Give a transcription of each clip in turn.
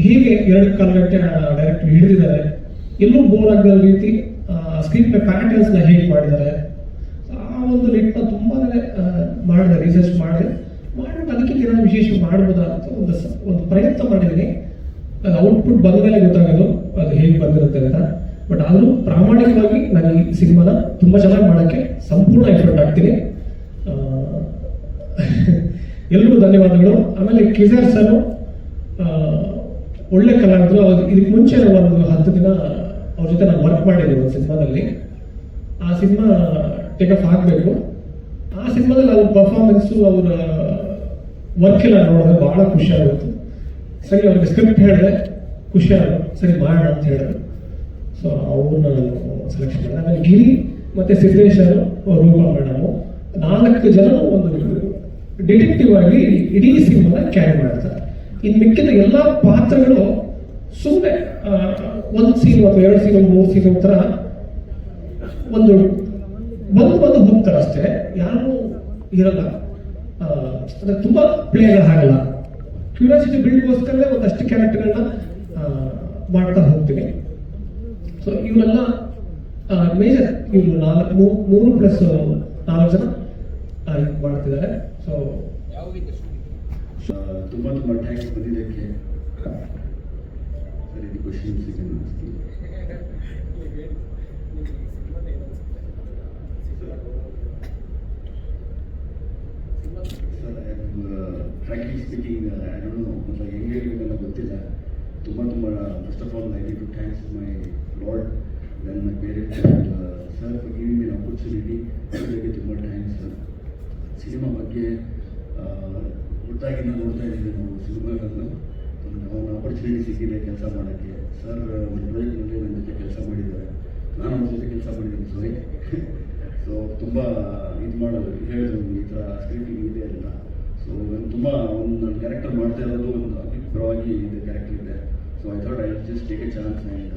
ಹೀಗೆ 2.25 ಗಂಟೆ ಡೈರೆಕ್ಟ್ ಹಿಡಿದಿದ್ದಾರೆ. ಎಲ್ಲೂ ಬೋರ್ ಆಗದ ರೀತಿ ಸ್ಕ್ರೀನ್ ಪ್ಲೇ ಪ್ಯಾಟರ್ನ್ಸ್ನ ಹೇಗೆ ಮಾಡಿದ್ದಾರೆ, ಆ ಒಂದು ನಿಟ್ಟಿನ ತುಂಬಾನೇ ಮಾಡಿದೆ, ರಿಸರ್ಚ್ ಮಾಡಿಬಿಟ್ಟು ಅದಕ್ಕೆ ಏನಾದ್ರು ವಿಶೇಷ ಮಾಡ್ಬೋದಾ ಅಂತ ಒಂದು ಪ್ರಯತ್ನ ಮಾಡಿದ್ದೀನಿ. ಔಟ್ಪುಟ್ ಬಂದ ಮೇಲೆ ಗೊತ್ತಾಗೋದು ಅದು ಹೇಗೆ ಬಂದಿರುತ್ತೆ ಅಂತ. ಬಟ್ ಆದರೂ ಪ್ರಾಮಾಣಿಕವಾಗಿ ನಾನು ಈ ಸಿನಿಮಾನ ತುಂಬ ಚೆನ್ನಾಗಿ ಮಾಡೋಕ್ಕೆ ಸಂಪೂರ್ಣ ಎಫರ್ಟ್ ಹಾಕ್ತೀನಿ. ಎಲ್ರಿಗೂ ಧನ್ಯವಾದಗಳು. ಆಮೇಲೆ ಕಿಜರ್ ಸರ್ ಒಳ್ಳೆ ಕಲಾವಿದರು. ಇದಕ್ಕೆ ಮುಂಚೆ ಒಂದು 10 ದಿನ ಅವ್ರ ಜೊತೆ ನಾನು ವರ್ಕ್ ಮಾಡಿದ್ದೀನಿ ಒಂದು ಸಿನಿಮಾದಲ್ಲಿ. ಆ ಸಿನಿಮಾ ಟೇಕ್ ಆಫ್ ಆಗಬೇಕು. ಆ ಸಿನಿಮಾದಲ್ಲಿ ಅವ್ರ ಪರ್ಫಾರ್ಮೆನ್ಸು, ಅವರ ವರ್ಕ್ ಎಲ್ಲ ನೋಡಿದ್ರೆ ಭಾಳ ಖುಷಿ ಆಗುತ್ತೆ. ಸರಿ, ಅವ್ರಿಗೆ ಸ್ಕ್ರಿಪ್ಟ್ ಹೇಳಿದೆ, ಖುಷಿ ಆಗೋದು, ಸರಿ ಮಾಡೋಣ ಅಂತ ಹೇಳಿದ್ರು. ಸೊ ಅವ್ರನ್ನ ನಾನು ಸೆಲೆಕ್ಷನ್ ಮಾಡಿದೆ. ಆಮೇಲೆ ಗಿರಿ ಮತ್ತು ಸಿದ್ದೇಶ್ ಅವರು, ರೂಪಾ ಮೇಡಮು, 4 ಜನ ಒಂದು ಡಿಟೆಕ್ಟಿವ್ ಆಗಿ ಇಡೀ ಸಿನಿಮಾನ ಕ್ಯಾರಿ ಮಾಡ್ತಾರೆ. ಇನ್ನು ಮಿಕ್ಕಿದ ಎಲ್ಲ ಪಾತ್ರಗಳು ಸುಮ್ಮನೆ 1 ಸೀನ್ ಅಥವಾ 2 ಸೀನ್ 3 ಸೀನ್ ಥರ ಒಂದು ಬಂದು ಹೋಗ್ತಾರೆ ಅಷ್ಟೇ, ಯಾರು ಇರಲ್ಲ. ಅಂದರೆ ತುಂಬ ಪ್ಲೇಗಳು ಆಗಲ್ಲ. ಕ್ಯೂರಿಯಾಸಿಟಿ ಬಿಲ್ಡ್ಗೋಸ್ಕರನೇ ಒಂದಷ್ಟು ಕ್ಯಾರೆಕ್ಟರ್ಗಳನ್ನ ಮಾಡ್ತಾ ಹೋಗ್ತೀನಿ. ಸೊ ಇವರೆಲ್ಲ ಮೇಜರ್, ಇವರು 3+4 ಜನ ಮಾಡ್ತಿದ್ದಾರೆ. ಸೊ ತುಂಬ ಟ್ಯಾಕ್ಸ್ ಬಂದಿದ್ದಕ್ಕೆ ಸರಿ questions frankly speaking, I don't know, मतलब ಹೆಂಗೆ ಹೇಳಬೇಕಂತ ಗೊತ್ತಿಲ್ಲ. ತುಂಬ first of all I need to thank my Lord, then my parents and sir for giving me an opportunity. ಅದಕ್ಕೆ ತುಂಬ ಥ್ಯಾಂಕ್ಸ್. ಸಿನಿಮಾ ಬಗ್ಗೆ ಗೊತ್ತಾಗಿಂದ ನೋಡ್ತಾ ಇದ್ದೀವಿ ನಾವು ಸಿನಿಮಾಗಳನ್ನು. ಒಂದು ಆಪರ್ಚುನಿಟಿ ಸಿಕ್ಕಿದೆ ಕೆಲಸ ಮಾಡೋಕ್ಕೆ. ಸರ್ ಒಂದು ಪ್ರಾಜೆಕ್ಟ್ನಲ್ಲಿ ನನ್ನ ಜೊತೆ ಕೆಲಸ ಮಾಡಿದ್ದಾರೆ, ನಾನು ಅವ್ರ ಜೊತೆ ಕೆಲಸ ಮಾಡಿದ್ದೀನಿ. ಸಾರಿ. ಸೊ ತುಂಬ ಇದು ಮಾಡೋದು ಹೇಳಿದ್ರು, ಈ ಥರ ಸ್ಕ್ರಿಪ್ಟಿಂಗ್ ಇದೆ ಅಲ್ಲ. ಸೊ ನಾನು ತುಂಬ ಒಂದು ಕ್ಯಾರೆಕ್ಟರ್ ಮಾಡ್ತಾ ಇರೋದು ಒಂದು ಅಭಿಪ್ರಾಯವಾಗಿ ಇದೆ ಕ್ಯಾರೆಕ್ಟರ್ ಇದೆ. So I thought I just take a chance and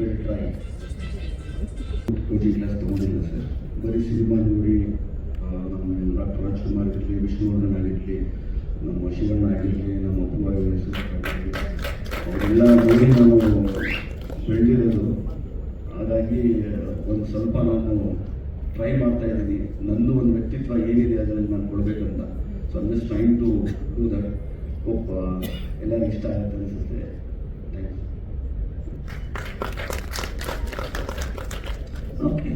will try. Coaching class ತೊಗೊಂಡಿಲ್ಲ ಸರ್. ಬರೀ ಸಿನಿಮಾ ನೋಡಿ ನಮ್ಮ ಡಾಕ್ಟರ್ ರಾಜ್ಕುಮಾರ್ ಆಗಿರಲಿ, ವಿಷ್ಣುವರ್ಧನ್ ಆಗಿರಲಿ, ನಮ್ಮ ಶಿವಣ್ಣ ಆಗಿರಲಿ, ನಮ್ಮ ಅಪ್ಪು ಆಗಿರಲಿ, ಅವರೆಲ್ಲ ನೋಡಿ ನಾವು ಬೆಳೆದಿರೋದು. ಹಾಗಾಗಿ ಒಂದು ಸ್ವಲ್ಪ ನಾನು ಟ್ರೈ ಮಾಡ್ತಾ ಇದ್ದೀನಿ, ನಂದು ಒಂದು ವ್ಯಕ್ತಿತ್ವ ಏನಿದೆ ಅದನ್ನು ನಾನು ಕೊಡಬೇಕಂತ. So I am just trying to do that. Hope ಎಲ್ಲರಿಗೂ ಇಷ್ಟ ಆಗುತ್ತೆ ಅನಿಸುತ್ತೆ. Thank you. ಓಕೆ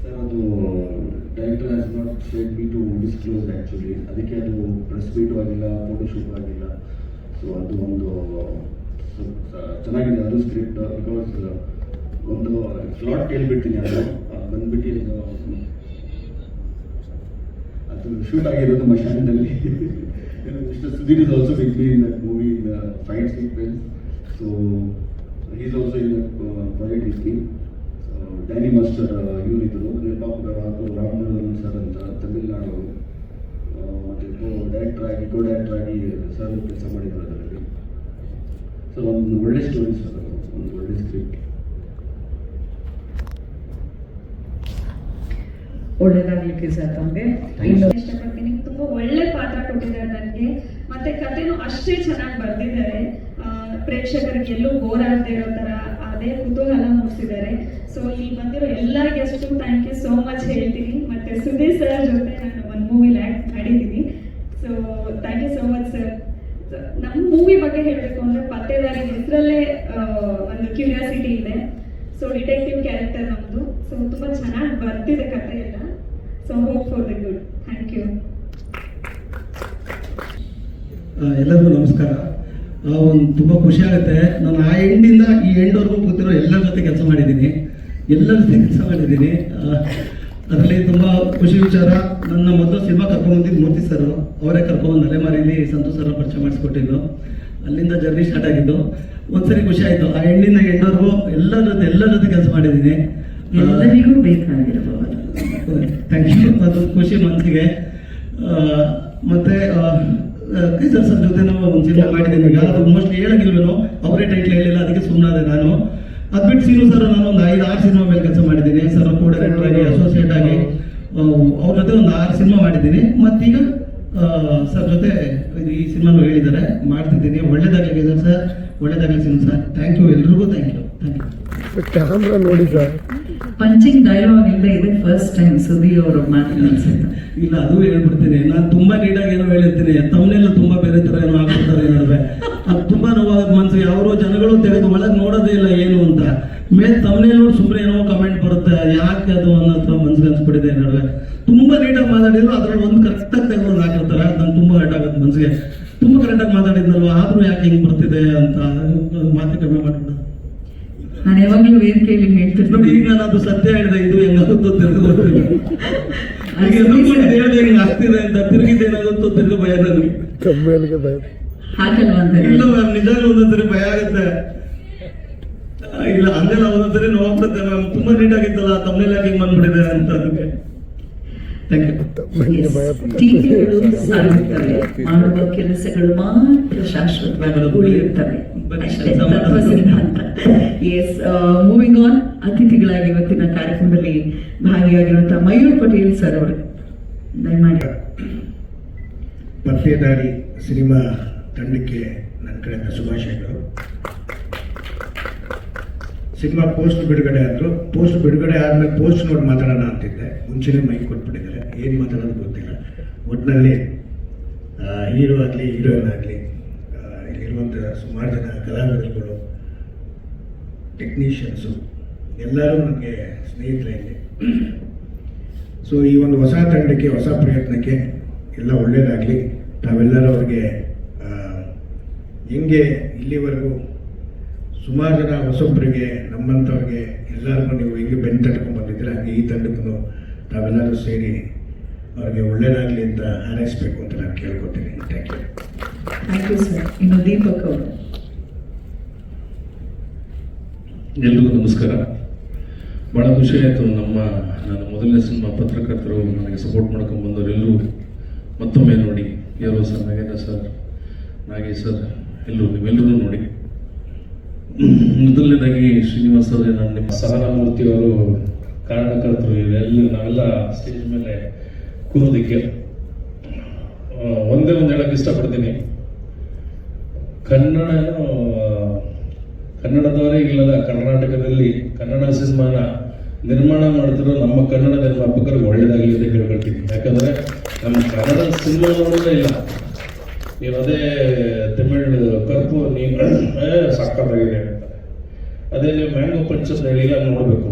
ಸರ್, ಅದು director has not said me to disclose actually. ಅದಕ್ಕೆ ಅದು ಪ್ರೆಸ್ ಮೀಟು ಆಗಿಲ್ಲ, ಫೋಟೋಶೂಟ್ ಆಗಿಲ್ಲ. ಸೊ ಅದು ಒಂದು ಚೆನ್ನಾಗಿದೆ ಅದು ಸ್ಕ್ರಿಪ್ಟ್. ಬಿಕಾಸ್ ಒಂದು ಫ್ಲಾಟ್ ಹೇಳ್ಬಿಡ್ತೀನಿ, ಅದು ಬಂದ್ಬಿಟ್ಟು ಅದು ಶೂಟ್ ಆಗಿರೋದು ಮಶಾನದಲ್ಲಿ. Mister Sudheer is also with me in that movie, in the fight sequence. So he is also in the project with me. Danny master ಇವರಿದ್ದರು, ನಿರ್ಮಾಪಕರು ಹಾಗೂ ರಾಮನಗರನ್ ಸರ್ ಅಂತ ತಮಿಳ್ನಾಡು. ಮತ್ತು ಕೋ ಡೈರೆಕ್ಟರ್ ಆಗಿ ಸರ್ ಕೆಲಸ ಮಾಡಿದ್ದಾರೆ ಅದರಲ್ಲಿ. ಸೊ ಒಂದು ಒಳ್ಳೆ ಸ್ಟೋರಿ ಸರ್, ಒಂದು ಒಳ್ಳೆ ಸ್ಕ್ರಿಪ್ಟ್. ಒಳ್ಳೆದಾಗ್ಲಿಕ್ಕೆ ಸರ್ ತಮಗೆ ಇಷ್ಟಪಡ್ತೀನಿ. ತುಂಬಾ ಒಳ್ಳೆ ಪಾತ್ರ ಕೊಟ್ಟಿದ್ದಾರೆ ನನಗೆ, ಮತ್ತೆ ಕಥೆನೂ ಅಷ್ಟೇ ಚೆನ್ನಾಗಿ ಬರ್ದಿದ್ದಾರೆ. ಪ್ರೇಕ್ಷಕರಿಗೆ ಎಲ್ಲೂ ಬೋರ್ ಆಗದೆ ಇರೋ ತರ ಅದೇ ಕುತೂಹಲ ಮೂಡಿಸಿದ್ದಾರೆ. ಸೊ ಇಲ್ಲಿ ಬಂದಿರೋ ಎಲ್ಲರಿಗೂ ಎಷ್ಟು ಥ್ಯಾಂಕ್ ಯು ಸೋ ಮಚ್ ಹೇಳ್ತೀನಿ. ಮತ್ತೆ ಸುಧೀರ್ ಸರ್ ಜೊತೆ ನಾನು ಒಂದು ಮೂವಿಲಿ ಆ್ಯಕ್ಟ್ ಮಾಡಿದ್ದೀನಿ. So thank you so much sir. ನಮ್ಮ ಮೂವಿ ಬಗ್ಗೆ ಹೇಳಬೇಕು ಅಂದರೆ ಪತ್ತೇದಾರಿ ಹೆಸರಲ್ಲೇ ಒಂದು ಕ್ಯೂರಿಯಾಸಿಟಿ ಇದೆ. ಸೊ ಡಿಟೆಕ್ಟಿವ್ ಕ್ಯಾರೆಕ್ಟರ್ ನಮ್ಮದು. ಸೊ ತುಂಬ ಚೆನ್ನಾಗಿ ಬರ್ತಿದೆ ಕಥೆ ಎಲ್ಲ. So hope for the good. Thank you. ಎಲ್ಲರಿಗೂ ನಮಸ್ಕಾರ. ಒಂದು ತುಂಬ ಖುಷಿ ಆಗುತ್ತೆ. ನಾನು ಆ ಎಂಡಿಂದ ಈ ಎಂಡ್ವರೆಗೂ ಕೂತಿರೋ ಎಲ್ಲರ ಜೊತೆ ಕೆಲಸ ಮಾಡಿದ್ದೀನಿ, ಅದರಲ್ಲಿ ತುಂಬ ಖುಷಿ ವಿಚಾರ. ನನ್ನ ಮೊದಲು ಸಿನಿಮಾ ಕರ್ಕೊಂಡ್ಬಂದಿದ್ದು ಮೂರ್ತಿ ಸರ್, ಅವರೇ ಕರ್ಕೊಂಡ್ಬಂದು ಅಲೆಮಾರಿಲಿ ಸಂತೋಷ್ ಸರ್ ಪರಿಚಯ ಮಾಡಿಸ್ಕೊಟ್ಟಿದ್ದು. ಅಲ್ಲಿಂದ ಜರ್ನಿ ಸ್ಟಾರ್ಟ್ ಆಗಿದ್ದು. ಒಂದ್ಸರಿ ಖುಷಿ ಆಯಿತು, ಆ ಎಂಡಿಂದ ಎಂಡ್ವರೆಗೂ ಎಲ್ಲರ ಜೊತೆ ಕೆಲಸ ಮಾಡಿದ್ದೀನಿ. ಎಲ್ಲರಿಗೂ ಬೇಕಾಗಿರಬಹುದು. Thank you. ಅದು ಖುಷಿ ಮನಸ್ಸಿಗೆ. ಮತ್ತು ಕೈಸರ್ ಸರ್ ಜೊತೆ ಒಂದು ಸಿನಿಮಾ ಮಾಡಿದ್ದೀನಿ. ಈಗ ಅದು ಮೋಸ್ಟ್ಲಿ ಹೇಳೋಗಿಲ್ವೇನೋ, ಅವರೇ ಟೈಟ್ಲ್ ಹೇಳಿಲ್ಲ, ಅದಕ್ಕೆ ಸುಮ್ಮನಾದೆ ನಾನು. ಅದು ಬಿಟ್ಟು ಸೀನು ಸರ್ ನಾನು ಒಂದು 5-6 ಸಿನಿಮಾ ಮೇಲೆ ಕೆಲಸ ಮಾಡಿದ್ದೀನಿ. ಸರ್ ಕೋ ಡೈರೆಕ್ಟರ್ ಆಗಿ, ಅಸೋಸಿಯೇಟ್ ಆಗಿ ಅವ್ರ ಜೊತೆ ಒಂದು 6 ಸಿನಿಮಾ ಮಾಡಿದ್ದೀನಿ. ಮತ್ತೀಗ ಸರ್ ಜೊತೆ ಈ ಸಿನಿಮಾನು ಹೇಳಿದ್ದಾರೆ, ಮಾಡ್ತಿದ್ದೀನಿ. ಒಳ್ಳೇದಾಗಲಿ ಸರ್, ಒಳ್ಳೇದಾಗಲಿ ಸಿನಿಮಾ ಸರ್. ಥ್ಯಾಂಕ್ ಯು, ಎಲ್ರಿಗೂ ಥ್ಯಾಂಕ್ ಯು. ಕ್ಯಾಮ್ರಾ ನೋಡಿ ಸರ್. ಪಂಚಿಂಗ್ ಡೈಲಾಗ್ ಇಲ್ಲದೆ ಇದೆ ಫಸ್ಟ್ ಟೈಮ್ ಸುದಿ ಅವರು ಮಾತನಾಡ್ಸಿದ್ದು. ಇಲ್ಲ, ಅದು ಹೇಳ್ಬಿಡ್ತೀನಿ. ನಾನು ತುಂಬಾ ನೀಟಾಗಿ ಏನೋ ಹೇಳಿರ್ತೀನಿ, ತಮ್ಮನೆಲ್ಲ ತುಂಬಾ ಬೇರೆ ತರ ಏನೋ ಹಾಕ್ಬಿಡ್ತಾರೆ ನಡುವೆ. ಅದು ತುಂಬಾ ನೋವಾದ ಮನ್ಸು. ಯಾರೋ ಜನಗಳು ತೆಗೆದು ಒಳಗೆ ನೋಡೋದೇ ಇಲ್ಲ ಏನು ಅಂತ. ಮೇಲೆ ತಮ್ಮನೇಲಿ ನೋಡಿ ಸುಮ್ಮನೆ ಏನೋ ಕಮೆಂಟ್ ಬರುತ್ತೆ, ಯಾಕೆ ಅದು ಅನ್ನೋ ಮನ್ಸಿಗೆ ಅನ್ಸ್ಬಿಟ್ಟಿದೆ ನಡುವೆ. ತುಂಬಾ ನೀಟಾಗಿ ಮಾತಾಡಿದ್ರು, ಅದ್ರಲ್ಲಿ ಒಂದು ಕರೆಕ್ಟಾಗಿ ತೆಗೆದು ಹಾಕಿರ್ತಾರೆ. ಅದು ನಂಗೆ ತುಂಬಾ ಹರ್ಟ್ ಆಗುತ್ತೆ ಮನ್ಸಿಗೆ. ತುಂಬಾ ಕರೆಕ್ಟಾಗಿ ಮಾತಾಡಿದ್ನಲ್ವ, ಆದ್ರೂ ಯಾಕೆ ಹಿಂಗ್ ಬರ್ತಿದೆ ಅಂತ ಮಾತು ಕಡಿಮೆ ಮಾಡ್ಬಿಟ್ಟು. ನಾನು ಯಾವಾಗಲೂ ವೇದಿಕೆಯಲ್ಲಿ ನೋಡಿ, ಹೇಳ್ತಿರ್ತೀನಿ, ಈಗ ನಾನು ಅದು ಸತ್ಯ ಹೇಳಿದೆ, ಇದು ಹೆಂಗಾಗುತ್ತೋ ತಿರುಗಿ ಈಗ ಹೇಳಿದೆ ಹಿಂಗ್ ಆಗ್ತಿದೆ ಅಂತ, ತಿರುಗಿದ್ದೇನಾಗುತ್ತೋ ತಿರುಗಿ ಭಯ ನನಗೆ. ಹಾಕಲ್ವಾ ಅಂತ ಇಲ್ಲ ಮ್ಯಾಮ್, ನಿಜಾಗ್ಲೂ ಒಂದೊಂದ್ಸರಿ ಭಯ ಆಗುತ್ತೆ. ಇಲ್ಲ ಹಂಗೆಲ್ಲ ಒಂದೊಂದ್ಸರಿ ನೋವಾಗ್ಬಿಡುತ್ತೆ ಮ್ಯಾಮ್. ತುಂಬಾ ನೀಟಾಗಿತ್ತಲ್ಲ, ತಮ್ಮನೆಲ್ಲ ಹಿಂಗ್ ಬಂದ್ಬಿಟ್ಟಿದೆ ಅಂತ. ಅದಕ್ಕೆ ಥ್ಯಾಂಕ್ ಯು. ಟೀಕೆಗಳು ಸಾಗುತ್ತವೆ, ಮಾಡುವ ಕೆಲಸಗಳು ಮಾತ್ರ ಶಾಶ್ವತವಾಗಿ ಉಳಿಯುತ್ತವೆ. ಅಷ್ಟೇ ತತ್ವ ಸಿದ್ಧಾಂತ. Yes, moving on. ಅತಿಥಿಗಳಾಗಿ ಇವತ್ತಿನ ಕಾರ್ಯಕ್ರಮದಲ್ಲಿ ಭಾಗಿಯಾಗಿರುವಂತಹ ಮಯೂರ್ ಪಟೇಲ್ ಸರ್ ಅವರು ದಯಮಾಡಿ. ಪತ್ತೇದಾರಿ ಸಿನಿಮಾ ತಂಡಕ್ಕೆ ನನ್ನ ಕಡೆಯಿಂದ ಶುಭಾಶಯಗಳು. ಸಿನಿಮಾ ಪೋಸ್ಟ್ ಬಿಡುಗಡೆ ಆದರು. ಪೋಸ್ಟ್ ಬಿಡುಗಡೆ ಆದಮೇಲೆ ಪೋಸ್ಟ್ ನೋಡಿ ಮಾತಾಡೋಣ ಅಂತಿದ್ದೆ. ಮುಂಚೆನೇ ಮೈಕ್ ಕೊಟ್ಬಿಟ್ಟಿದ್ದಾರೆ, ಏನು ಮಾತಾಡೋದು ಗೊತ್ತಿಲ್ಲ. ಒಟ್ಟಿನಲ್ಲಿ ಹೀರೋ ಆಗಲಿ ಹೀರೋಯಿನ್ ಆಗಲಿ, ಇಲ್ಲಿರುವಂಥ ಸುಮಾರು ಜನ ಕಲಾವಿದರುಗಳು, ಟೆಕ್ನಿಷಿಯನ್ಸು ಎಲ್ಲರೂ ನನಗೆ ಸ್ನೇಹಿತರೆ ಇಲ್ಲಿ. ಸೊ ಈ ಒಂದು ಹೊಸ ತಂಡಕ್ಕೆ, ಹೊಸ ಪ್ರಯತ್ನಕ್ಕೆ ಎಲ್ಲ ಒಳ್ಳೆಯದಾಗಲಿ. ತಾವೆಲ್ಲರೂ ಅವ್ರಿಗೆ ಹೆಂಗೆ ಇಲ್ಲಿವರೆಗೂ ಸುಮಾರು ಜನ ಹೊಸೊಬ್ಬರಿಗೆ, ನಮ್ಮಂಥವ್ರಿಗೆ ಎಲ್ಲರಿಗೂ ನೀವು ಹೆಂಗೆ ಬೆನ್ನು ತಟ್ಕೊಂಡು ಬಂದಿದ್ದೀರ, ಹಾಗೆ ಈ ತಂಡಕ್ಕೂ ತಾವೆಲ್ಲರೂ ಸೇರಿ ಅವ್ರಿಗೆ ಒಳ್ಳೇದಾಗಲಿ ಅಂತ ಹಾರೈಸಬೇಕು ಅಂತ ನಾನು ಕೇಳ್ಕೊತೀನಿ. Thank you. Thank you sir. ಇನ್ನು ದೀಪಕ್ ಅವರು. ಎಲ್ರಿಗೂ ನಮಸ್ಕಾರ. ಭಾಳ ಖುಷಿ ಆಯಿತು. ನನ್ನ ಮೊದಲನೇ ಸಿನಿಮಾ ಪತ್ರಕರ್ತರು ನನಗೆ ಸಪೋರ್ಟ್ ಮಾಡ್ಕೊಂಡು ಬಂದವರೆಲ್ಲರೂ ಮತ್ತೊಮ್ಮೆ ನೋಡಿ, ಯಾರೋ sir, Nagendra sir, Nagesh sir, ನೀವೆಲ್ಲರೂ ನೋಡಿ. ಮೊದಲನೇದಾಗಿ ಶ್ರೀನಿವಾಸ್ ಅವರೇ, ನಾನು ನಿಮ್ಮ ಸಹನಾಮೂರ್ತಿಯವರು ಕಾರಣಕರ್ತರು. ನಾವೆಲ್ಲ ಸ್ಟೇಜ್ ಮೇಲೆ ಕೂರೋದಕ್ಕೆ ಒಂದೇ ಒಂದು ಹೇಳಕ್ಕೆ ಇಷ್ಟಪಡ್ತೀನಿ. ಕನ್ನಡದವರೇ ಇಲ್ಲದ ಕರ್ನಾಟಕದಲ್ಲಿ ಕನ್ನಡ ಸಿನಿಮಾನ ನಿರ್ಮಾಣ ಮಾಡ್ತಿರೋ ನಮ್ಮ ಕನ್ನಡ ನಿರ್ಮಾಪಕರಿಗೆ ಒಳ್ಳೇದಾಗಲಿ ಅಂತ ಕೇಳ್ಕೊಳ್ತೀನಿ. ಯಾಕಂದರೆ ನಮ್ಮ ಕನ್ನಡ ಸಿನಿಮಾ ನೋಡೋದೇ ಇಲ್ಲ. ನೀವು ಅದೇ ತಮಿಳ್ ಕರ್ಪು ನೀವು ಸಕ್ಕತ್ತಾಗಿದೆ ಅಂತಾರೆ. ಅದೇ ನೀವು ಮ್ಯಾಂಗೋ ಪಂಚಸ್ ಹೇಳಿಲ್ಲ, ನೋಡಬೇಕು,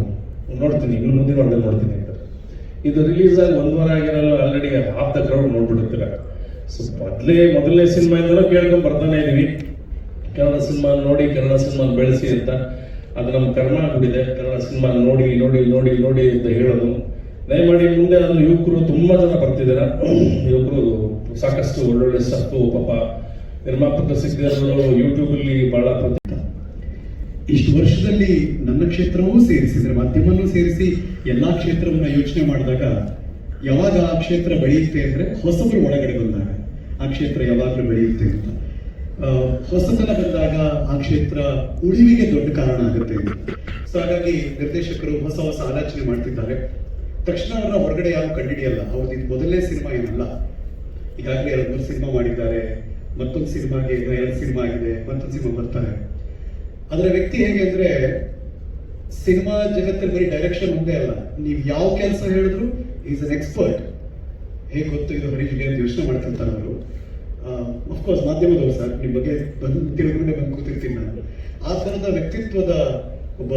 ನೋಡ್ತೀನಿ, ಇನ್ನು ಮುಂದಿನ ವಾರದಲ್ಲಿ ನೋಡ್ತೀನಿ ಅಂತ. ಇದು ರಿಲೀಸ್ ಆಗಿ 1 ವಾರ ಆಗಿರಲ್ಲ, ಆಲ್ರೆಡಿ ಹಾಫ್ ದ ಕ್ರೌಡ್ ನೋಡ್ಬಿಡುತ್ತಿಲ್ಲ. ಸೊ ಮೊದಲನೇ ಸಿನಿಮಾಯಿಂದಲೂ ಕೇಳ್ಕೊಂಡು ಬರ್ತಾನೆ ಇದೀವಿ, ಕನ್ನಡ ಸಿನಿಮಾ ನೋಡಿ, ಕನ್ನಡ ಸಿನಿಮಾ ಬೆಳೆಸಿ ಅಂತ. ಅದು ನಮ್ಮ ಕರ್ಮ ಆಗ್ಬಿಟ್ಟಿದೆ. ಕನ್ನಡ ಸಿನಿಮಾ ನೋಡಿ ನೋಡಿ ನೋಡಿ ನೋಡಿ ಅಂತ ಹೇಳೋದು. ದಯಮಾಡಿ ಮುಂದೆ ಅದು ಯುವಕರು ತುಂಬಾ ಜನ ಬರ್ತಿದ್ದಾರೆ. ಯುವಕರು ಸಾಕಷ್ಟು ಒಳ್ಳೊಳ್ಳೆ ಸ್ಟಫ್, ಪಾಪ ನಿರ್ಮಾಪಕ ಸಿಕ್ಕಿದವರು ಯೂಟ್ಯೂಬಲ್ಲಿ ಬಹಳ ಇಷ್ಟು ವರ್ಷದಲ್ಲಿ ನನ್ನ ಕ್ಷೇತ್ರವೂ ಸೇರಿಸಿದ್ರೆ, ಮಾಧ್ಯಮನೂ ಸೇರಿಸಿ ಎಲ್ಲಾ ಕ್ಷೇತ್ರವನ್ನ ಯೋಚನೆ ಮಾಡಿದಾಗ ಯಾವಾಗ ಆ ಕ್ಷೇತ್ರ ಬೆಳೆಯುತ್ತೆ ಅಂದ್ರೆ ಹೊಸಬರು ಒಳಗಡೆ ಬಂದಾಗ ಆ ಕ್ಷೇತ್ರ ಯಾವಾಗಲೂ ಬೆಳೆಯುತ್ತೆ ಅಂತ. ಹೊಸತನ ಬಂದಾಗ ಆ ಕ್ಷೇತ್ರ ಉಳಿವಿಗೆ ದೊಡ್ಡ ಕಾರಣ ಆಗುತ್ತೆ. ಸೊ ಹಾಗಾಗಿ ನಿರ್ದೇಶಕರು ಹೊಸ ಹೊಸ ಆಲೋಚನೆ ಮಾಡ್ತಿದ್ದಾರೆ. ತಕ್ಷಣ ಅವರ ಹೊರಗಡೆ ಯಾವ ಕಂಡಿಡಿಯಲ್ಲ. ಅವ್ರದ್ದು ಇದು ಮೊದಲನೇ ಸಿನಿಮಾ ಏನಲ್ಲ, ಈಗಾಗಲೇ 2-3 ಸಿನಿಮಾ ಮಾಡಿದ್ದಾರೆ. ಮತ್ತೊಂದು ಸಿನಿಮಾಗೆ 2 ಸಿನಿಮಾ ಆಗಿದೆ, ಮತ್ತೊಂದು ಸಿನಿಮಾ ಬರ್ತಾರೆ. ಅದರ ವ್ಯಕ್ತಿ ಹೇಗೆ ಅಂದ್ರೆ, ಸಿನಿಮಾ ಜಗತ್ತಲ್ಲಿ ಬರೀ ಡೈರೆಕ್ಷನ್ ಒಂದೇ ಅಲ್ಲ, ನೀವು ಯಾವ ಕೆಲಸ ಹೇಳಿದ್ರು ಈಸ್ ಅನ್ ಎಕ್ಸ್ಪರ್ಟ್. ಹೇಗೆ ಗೊತ್ತು ಇದು ಹರಿಜಿಗೆ ಅಂತ ಯೋಚನೆ ಮಾಡ್ತಿರ್ತಾರೆ ಅವರು. ಅಫ್ಕೋರ್ಸ್ ಮಾಧ್ಯಮದವರು ಸರ್, ನಿಮ್ಮ ಬಗ್ಗೆ ಬಂದು ತಿಳ್ಕೊಂಡೆ ಬಂದು ಕೂತಿರ್ತೀನಿ ನಾನು. ಆ ಥರದ ವ್ಯಕ್ತಿತ್ವದ ಒಬ್ಬ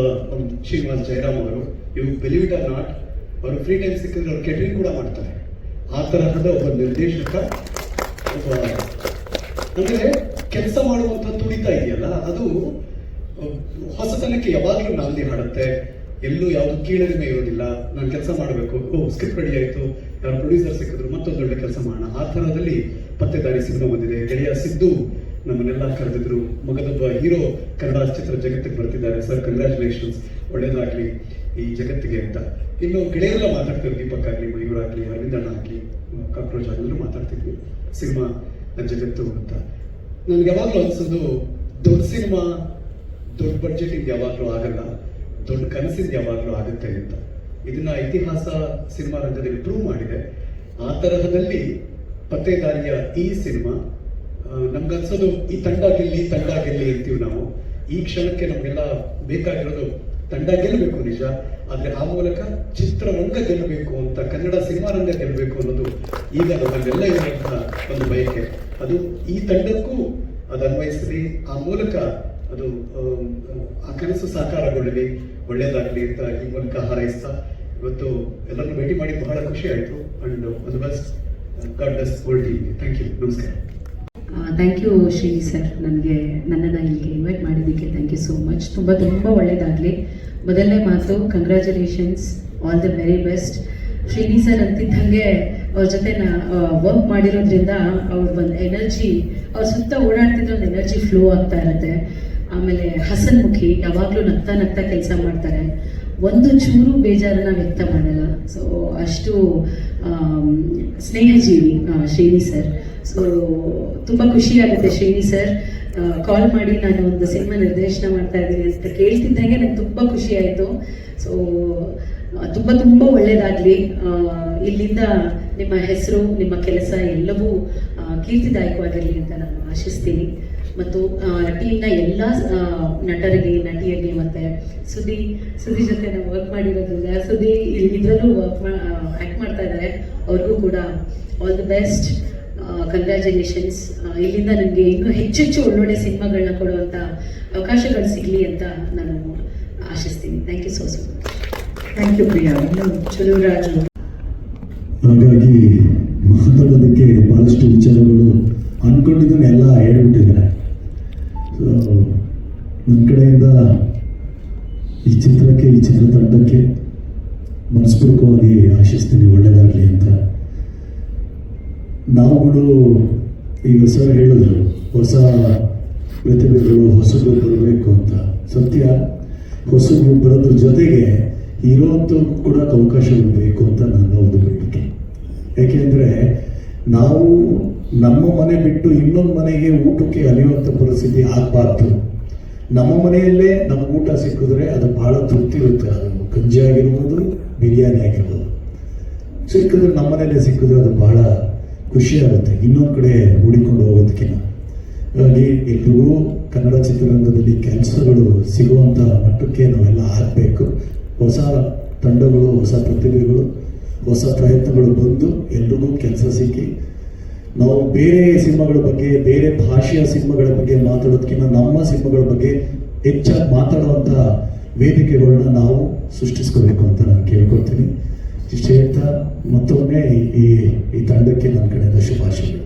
ಶ್ರೀನಿವಾಸ್ ಜಯರಾಮ್ ಅವರು, ಇವು ಬಿಲೀವ್ ಇಟ್ ಆರ್ ನಾಟ್, ಅವರು ಫ್ರೀ ಟೈಮ್ ಸಿಕ್ಕಿದ್ರೆ ಅವ್ರು ಕೆಟರಿಂಗ್ ಕೂಡ ಮಾಡ್ತಾರೆ. ಆ ತರಹದ ಒಬ್ಬ ನಿರ್ದೇಶಕ, ಒಬ್ಬ ಅಂದ್ರೆ ಕೆಲಸ ಮಾಡುವಂತ ತುಡಿತ ಇದೆಯಲ್ಲ, ಅದು ಹೊಸತನಕ್ಕೆ ಯಾವಾಗಲೂ ನಾಂದಿ ಹಾಡುತ್ತೆ. ಎಲ್ಲೂ ಯಾವುದು ಕೀಳರಿಮೆ ಇರೋದಿಲ್ಲ. ನಾನು ಕೆಲಸ ಮಾಡಬೇಕು, ಸ್ಕ್ರಿಪ್ಟ್ ರೆಡಿ ಆಯಿತು, ಯಾರು ಪ್ರೊಡ್ಯೂಸರ್ ಸಿಕ್ಕಿದ್ರು, ಮತ್ತೊಂದು ಒಳ್ಳೆ ಕೆಲಸ ಮಾಡೋಣ. ಆ ಥರದಲ್ಲಿ ಪತ್ತೆದಾರಿ ಸಿನಿಮಾ ಬಂದಿದೆ. ಗೆಳೆಯ ಸಿದ್ದು ನಮ್ಮನ್ನೆಲ್ಲ ಕರೆದಿದ್ರು. ಮಗದೊಬ್ಬ ಹೀರೋ ಕನ್ನಡ ಚಿತ್ರ ಜಗತ್ತಿಗೆ ಬರ್ತಿದ್ದಾರೆ. ಸರ್ ಕಂಗ್ರ್ಯಾಚುಲೇಷನ್ಸ್, ಒಳ್ಳೇದಾಗಲಿ ಈ ಜಗತ್ತಿಗೆ ಅಂತ. ಇನ್ನು ಗೆಳೆಯರೆಲ್ಲ ಮಾತಾಡ್ತಿದ್ರು, ದೀಪಕ್ ಆಗಲಿ, ಮಯೂರ್ ಆಗಲಿ, ಅರವಿಂದಣ್ಣ ಆಗಲಿ, ಕಾಕ್ರೋಚ್ ಎಲ್ಲರೂ ಮಾತಾಡ್ತಿದ್ವಿ ಸಿನಿಮಾ ಜಗತ್ತು ಅಂತ. ನನ್ಗೆ ಯಾವಾಗಲೂ ಅನ್ಸೋದು, ದೊಡ್ಡ ಸಿನಿಮಾ ದೊಡ್ಡ ಬಡ್ಜೆಟಿಂಗ್ ಯಾವಾಗಲೂ ಆಗಲ್ಲ, ದೊಡ್ಡ ಕನಸಿಂದ ಯಾವಾಗಲೂ ಆಗುತ್ತೆ ಅಂತ. ಇದನ್ನ ಇತಿಹಾಸ ಸಿನಿಮಾ ರಂಗದಲ್ಲಿ ಪ್ರೂವ್ ಮಾಡಿದೆ. ಆ ತರಹದಲ್ಲಿ ಪತ್ತೇದಾರಿಯ ಈ ಸಿನಿಮಾ ನಮ್ಗನ್ಸೋದು ಈ ತಂಡ ಗೆಲ್ಲಿ ಅಂತೀವಿ ನಾವು. ಈ ಕ್ಷಣಕ್ಕೆ ನಮಗೆಲ್ಲ ಬೇಕಾಗಿರೋದು ತಂಡ ಗೆಲ್ಲಬೇಕು ನಿಜ, ಆದ್ರೆ ಆ ಮೂಲಕ ಚಿತ್ರರಂಗ ಗೆಲ್ಲಬೇಕು ಅಂತ, ಕನ್ನಡ ಸಿನಿಮಾ ರಂಗ ಗೆಲ್ಲಬೇಕು ಅನ್ನೋದು ಈಗ ನಮ್ಮಲ್ಲೆಲ್ಲ ಇರುವಂತಹ ಒಂದು ಬಯಕೆ. ಅದು ಈ ತಂಡಕ್ಕೂ ಅದು ಅನ್ವಯಿಸಲಿ, ಆ ಮೂಲಕ ಅದು ಆ ಕನಸು ಸಾಕಾರಗೊಳ್ಳಲಿ, ಒಳ್ಳೇದಾಗಲಿ ಅಂತ ಈ ಮೂಲಕ ಹಾರೈಸ್ತಾ ಇವತ್ತು ಎಲ್ಲರನ್ನು ಭೇಟಿ ಮಾಡಿ ಬಹಳ ಖುಷಿ ಆಯಿತು. And all the best, God bless whole team. Thank you, ನಮಸ್ಕಾರ. ಥ್ಯಾಂಕ್ ಯು ಶ್ರೀ ಸರ್, ನನ್ನನ್ನು ಇಲ್ಲಿಗೆ ಇನ್ವೈಟ್ ಮಾಡಿದ್ದಕ್ಕೆ ಥ್ಯಾಂಕ್ ಯು ಸೋ ಮಚ್. ತುಂಬ ಒಳ್ಳೆಯದಾಗಲಿ. ಮೊದಲನೇ ಮಾತು, congratulations, all the very best. Srini sir ಅಂತಿದ್ದಂಗೆ ಅವ್ರ ಜೊತೆ ವರ್ಕ್ ಮಾಡಿರೋದ್ರಿಂದ ಅವ್ರ ಒಂದು ಎನರ್ಜಿ, ಅವ್ರ ಸುತ್ತ ಓಡಾಡ್ತಿದ್ರೆ ಒಂದು ಎನರ್ಜಿ ಫ್ಲೋ ಆಗ್ತಾ ಇರುತ್ತೆ. ಆಮೇಲೆ ಹಸನ್ಮುಖಿ, ಯಾವಾಗಲೂ ನಗ್ತಾ ಕೆಲಸ ಮಾಡ್ತಾರೆ, ಒಂದು ಚೂರು ಬೇಜಾರನ್ನ ವ್ಯಕ್ತ ಮಾಡಲ್ಲ. ಸೊ ಅಷ್ಟು ಸ್ನೇಹಜೀವಿ ಶ್ರೀನಿ ಸರ್. ಸೊ ತುಂಬ ಖುಷಿಯಾಗುತ್ತೆ ಶ್ರೀನಿ ಸರ್ ಕಾಲ್ ಮಾಡಿ ನಾನು ಒಂದು ಸಿನಿಮಾ ನಿರ್ದೇಶನ ಮಾಡ್ತಾ ಇದ್ದೀನಿ ಅಂತ ಕೇಳ್ತಿದ್ದಂಗೆ ನಂಗೆ ತುಂಬ ಖುಷಿ ಆಯಿತು. ಸೊ ತುಂಬ ಒಳ್ಳೆಯದಾಗಲಿ. ಇಲ್ಲಿಂದ ನಿಮ್ಮ ಹೆಸರು, ನಿಮ್ಮ ಕೆಲಸ ಎಲ್ಲವೂ ಕೀರ್ತಿದಾಯಕವಾಗಿರಲಿ ಅಂತ ನಾನು ಆಶಿಸ್ತೀನಿ. ಮತ್ತು ಟೀಮ್ನ ಎಲ್ಲ ನಟಿಯರಿಗೆ ಮತ್ತು ಸುದಿ ಜೊತೆ ನಾವು ವರ್ಕ್ ಮಾಡಿರೋದ್ರಿಂದ, ಸುದಿ ಇದರಲ್ಲೂ ಆ್ಯಕ್ಟ್ ಮಾಡ್ತಾ ಇದ್ದಾರೆ, ಅವ್ರಿಗೂ ಕೂಡ ಆಲ್ ದಿ ಬೆಸ್ಟ್, ಕಂಗ್ರ್ಯಾಚುಲೇಷನ್ಸ್. ಇಲ್ಲಿಂದ ನನಗೆ ಇನ್ನೂ ಹೆಚ್ಚು ಒಳ್ಳೊಳ್ಳೆ ಸಿನಿಮಾಗಳನ್ನ ಕೊಡುವಂಥ ಅವಕಾಶಗಳು ಸಿಗಲಿ ಅಂತ ನಾನು ಆಶಿಸ್ತೀನಿ. Thank you so much. Thank you Priya. ಇನ್ನು ಚಲುವರಾಜು. ಹಾಗಾಗಿ ಮಾತಾಡೋದಕ್ಕೆ ಭಾಳಷ್ಟು ವಿಚಾರಗಳು ಅಂದ್ಕೊಂಡಿದ್ದನ್ನ ಎಲ್ಲ ಹೇಳ್ಬಿಟ್ಟಿದ್ದಾರೆ. ಸೊ ನನ್ನ ಕಡೆಯಿಂದ ಈ ಚಿತ್ರತಂಡಕ್ಕೆ ಮನಸ್ಪೂರ್ವಕವಾಗಿ ಆಶಿಸ್ತೀನಿ ಒಳ್ಳೆಯದಾಗಲಿ ಅಂತ. ನಾವುಗಳು ಈಗ ಸರ್ ಹೇಳಿದ್ರು, ಹೊಸ ಪ್ರತಿಭೆಗಳು ಹೊಸದು ಬರಬೇಕು ಅಂತ. ಸತ್ಯ, ಹೊಸದು ಬರೋದ್ರ ಜೊತೆಗೆ ಇರೋಂಥವ್ರಿಗೂ ಕೂಡ ಅವಕಾಶಗಳು ಬೇಕು ಅಂತ ನನ್ನ ಒಂದು ಬೇಡಿಕೆ. ಯಾಕೆಂದರೆ ನಾವು ನಮ್ಮ ಮನೆ ಬಿಟ್ಟು ಇನ್ನೊಂದು ಮನೆಗೆ ಊಟಕ್ಕೆ ಅಲಿಯುವಂಥ ಪರಿಸ್ಥಿತಿ ಆಗಬಾರ್ದು. ನಮ್ಮ ಮನೆಯಲ್ಲೇ ನಮ್ಗೆ ಊಟ ಸಿಕ್ಕಿದ್ರೆ ಅದು ಭಾಳ ತೃಪ್ತಿ ಇರುತ್ತೆ. ಅದು ಗಂಜಿ ಆಗಿರ್ಬೋದು, ಬಿರಿಯಾನಿ ಆಗಿರ್ಬೋದು, ಸಿಕ್ಕಿದ್ರೆ ನಮ್ಮ ಮನೆಯಲ್ಲೇ ಸಿಕ್ಕಿದ್ರೆ ಅದು ಭಾಳ ಖುಷಿ ಆಗುತ್ತೆ, ಇನ್ನೊಂದು ಕಡೆ ಹುಡಿಕೊಂಡು ಹೋಗೋದಕ್ಕಿಂತ. ಹಾಗಾಗಿ ಎಲ್ರಿಗೂ ಕನ್ನಡ ಚಿತ್ರರಂಗದಲ್ಲಿ ಕೆಲಸಗಳು ಸಿಗುವಂಥ ಮಟ್ಟಕ್ಕೆ ನಾವೆಲ್ಲ ಆಗಬೇಕು. ಹೊಸ ತಂಡಗಳು, ಹೊಸ ಪ್ರತಿಭೆಗಳು, ಹೊಸ ಪ್ರಯತ್ನಗಳು ಬಂದು ಎಲ್ರಿಗೂ ಕೆಲಸ ಸಿಕ್ಕಿ ನಾವು ಬೇರೆ ಸಿನಿಮಾಗಳ ಬಗ್ಗೆ, ಬೇರೆ ಭಾಷೆಯ ಸಿನಿಮಾಗಳ ಬಗ್ಗೆ ಮಾತಾಡೋದಕ್ಕಿಂತ ನಮ್ಮ ಸಿನಿಮಾಗಳ ಬಗ್ಗೆ ಹೆಚ್ಚಾಗಿ ಮಾತಾಡುವಂಥ ವೇದಿಕೆಗಳನ್ನ ನಾವು ಸೃಷ್ಟಿಸ್ಕೋಬೇಕು ಅಂತ ನಾನು ಕೇಳ್ಕೊಳ್ತೀನಿ. ಇಷ್ಟು ಹೇಳ್ತಾ ಮತ್ತೊಮ್ಮೆ ಈ ತಂಡಕ್ಕೆ ನನ್ನ ಕಡೆಯಿಂದ ಶುಭಾಶಯಗಳು.